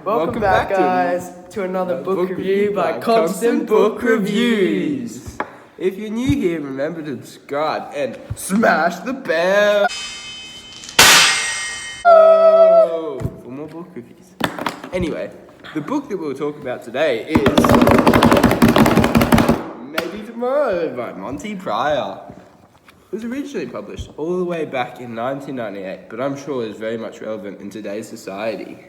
Welcome back, guys, to another book review by Constant Book Reviews. If you're new here, remember to subscribe and smash the bell for more book reviews. Anyway, the book that we'll talk about today is Maybe Tomorrow by Monty Pryor. It was originally published all the way back in 1998, but I'm sure is very much relevant in today's society.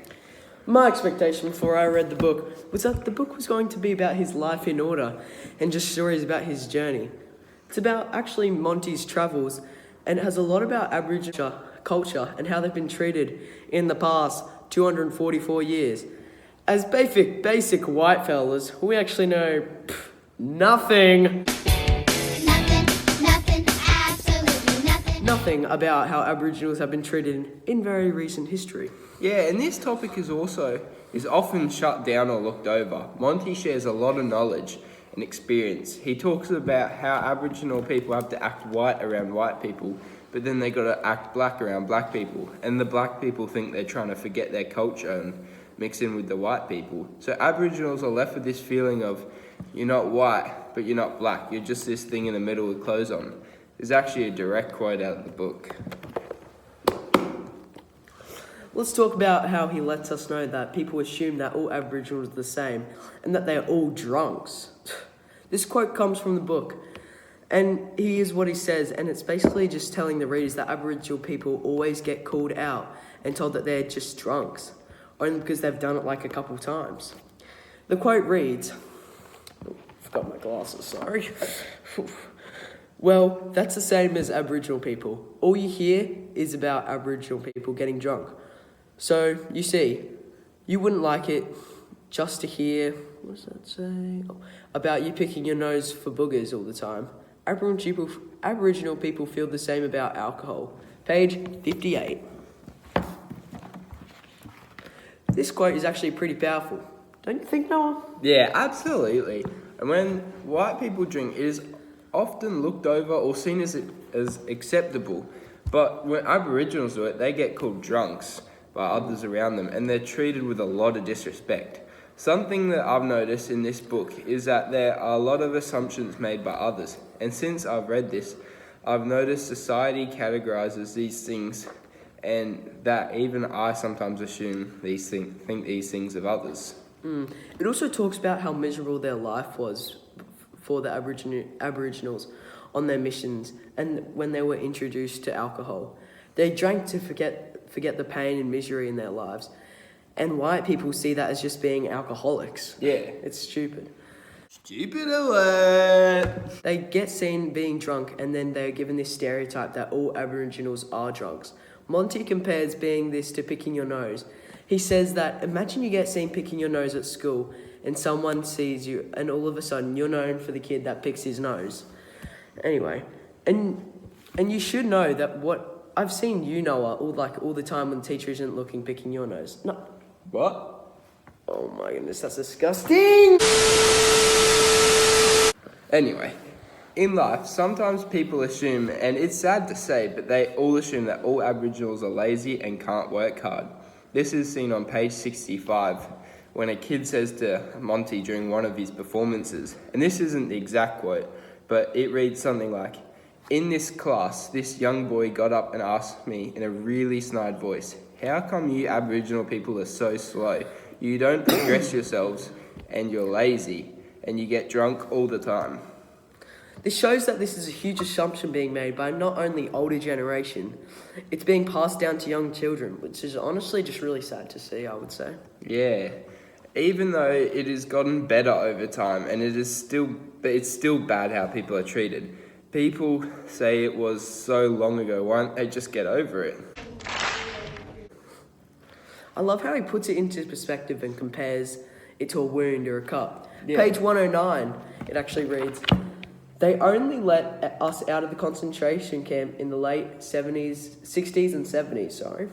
My expectation before I read the book was that the book was going to be about his life in order and just stories about his journey. It's about actually Monty's travels, and it has a lot about Aboriginal culture and how they've been treated in the past 244 years. As basic white fellas, we actually know nothing. Nothing about how Aboriginals have been treated in very recent history. Yeah, and this topic is often shut down or looked over. Monty shares a lot of knowledge and experience. He talks about how Aboriginal people have to act white around white people, but then they got to act black around black people, and the black people think they're trying to forget their culture and mix in with the white people. So Aboriginals are left with this feeling of, you're not white, but you're not black. You're just this thing in the middle with clothes on. There's actually a direct quote out of the book. Let's talk about how he lets us know that people assume that all Aboriginals are the same and that they're all drunks. This quote comes from the book, and here's what he says, and it's basically just telling the readers that Aboriginal people always get called out and told that they're just drunks, only because they've done it like a couple times. The quote reads, forgot my glasses, sorry. Well, that's the same as Aboriginal people. All you hear is about Aboriginal people getting drunk. So, you see, you wouldn't like it just to hear, what does that say? Oh, about you picking your nose for boogers all the time. Aboriginal people feel the same about alcohol. Page 58. This quote is actually pretty powerful. Don't you think, Noah? Yeah, absolutely. And when white people drink, it is often looked over or seen as acceptable. But when Aboriginals do it, they get called drunks by others around them, and they're treated with a lot of disrespect. Something that I've noticed in this book is that there are a lot of assumptions made by others. And since I've read this, I've noticed society categorizes these things, and that even I sometimes assume think these things of others. It also talks about how miserable their life was for the Aboriginals on their missions, and when they were introduced to alcohol. They drank to forget the pain and misery in their lives. And white people see that as just being alcoholics. Yeah. It's stupid. Stupid alert! They get seen being drunk, and then they're given this stereotype that all Aboriginals are drunks. Monty compares being this to picking your nose. He says that, imagine you get seen picking your nose at school, and someone sees you, and all of a sudden you're known for the kid that picks his nose. Anyway, and you should know that what I've seen you, Noah, all the time when the teacher isn't looking, picking your nose. No. What? Oh my goodness, that's disgusting! Anyway, in life, sometimes people assume, and it's sad to say, but they all assume that all Aboriginals are lazy and can't work hard. This is seen on page 65, when a kid says to Monty during one of his performances, and this isn't the exact quote, but it reads something like, "In this class, this young boy got up and asked me in a really snide voice, 'How come you Aboriginal people are so slow? You don't progress yourselves, and you're lazy, and you get drunk all the time.'" This shows that this is a huge assumption being made by not only older generation, it's being passed down to young children, which is honestly just really sad to see, I would say. Yeah. Even though it has gotten better over time, and it's still bad how people are treated. People say it was so long ago, why don't they just get over it? I love how he puts it into perspective and compares it to a wound or a cut. Yeah. Page 109, it actually reads, "They only let us out of the concentration camp in the late 60s and 70s, sorry.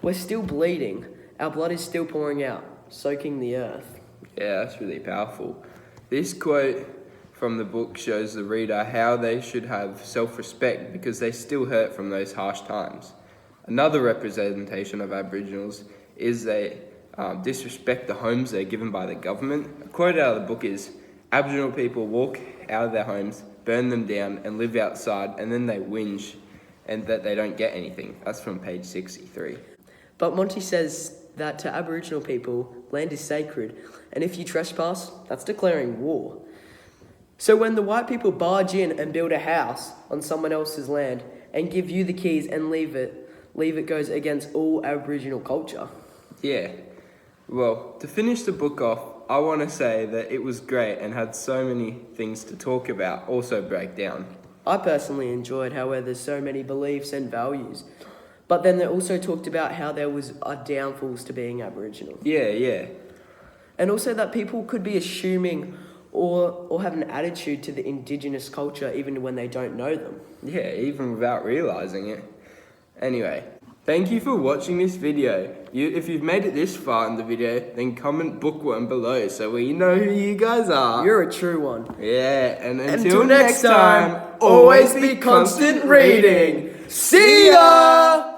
We're still bleeding. Our blood is still pouring out, soaking the earth." Yeah, that's really powerful. This quote from the book shows the reader how they should have self-respect because they still hurt from those harsh times. Another representation of Aboriginals is disrespect the homes they're given by the government. A quote out of the book is, Aboriginal people walk out of their homes, burn them down, and live outside, and then they whinge and that they don't get anything. That's from page 63. But Monty says that to Aboriginal people, land is sacred, and if you trespass, that's declaring war. So when the white people barge in and build a house on someone else's land and give you the keys and leave it goes against all Aboriginal culture. Yeah. Well, to finish the book off, I want to say that it was great and had so many things to talk about, also break down. I personally enjoyed how there's so many beliefs and values. But then they also talked about how there was downfalls to being Aboriginal. Yeah. And also that people could be assuming or have an attitude to the Indigenous culture even when they don't know them. Yeah, even without realising it. Anyway, thank you for watching this video. If you've made it this far in the video, then comment bookworm below so we know who you guys are. You're a true one. Yeah, and until next time, always be constant reading. See ya!